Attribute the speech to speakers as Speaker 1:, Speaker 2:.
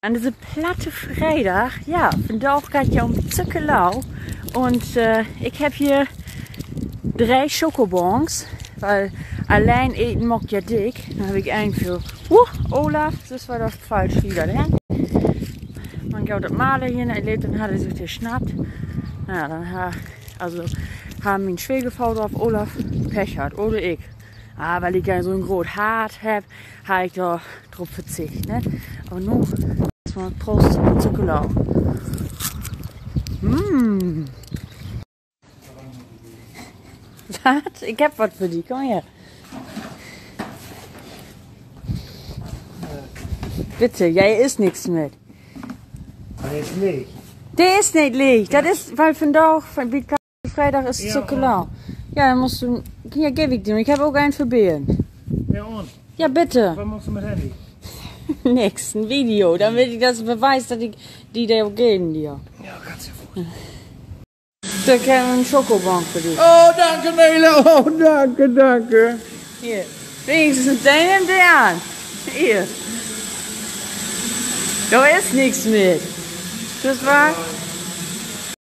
Speaker 1: An diesem platte Freitag, ja, vandaag gaat het ja om Zuckerlau. Und ich habe hier 3 Schokobons, weil allein eten macht ja dick. Dann habe ich einen für Olaf, das war doch falsch wieder, ne? Man geht das Maler hier erlebt, dann hat er sich geschnappt. Na, dann haben mein Schwiegervater auf Olaf Pech hat, oder ich. Weil ich ja so ein großes Hart habe, habe ich da drauf verzichtet, ne? Aber nun, erstmal Prost und Zuckerlau. Was? Ich hab was für dich, komm her. Bitte, ja, hier ist nichts mit.
Speaker 2: Der ist leeg.
Speaker 1: Der ist nicht leeg. Das ist, weil vandaag, wie Freitag ist Zuckerlau. Ja, dann musst du, ja, gebe ich dir. Ich habe auch einen für Beeren.
Speaker 2: Ja und?
Speaker 1: Ja, bitte.
Speaker 2: Was machst du mit Handy?
Speaker 1: Nächsten Video, damit ich das beweise, dass ich die da geben dir.
Speaker 2: Ja, kannst du ja.
Speaker 1: Da kann ein Schokobon für dich.
Speaker 2: Oh, danke Nele. Oh, danke.
Speaker 1: Hier. Wenigstens den und den an. Hier. Da ist nichts mit. Das war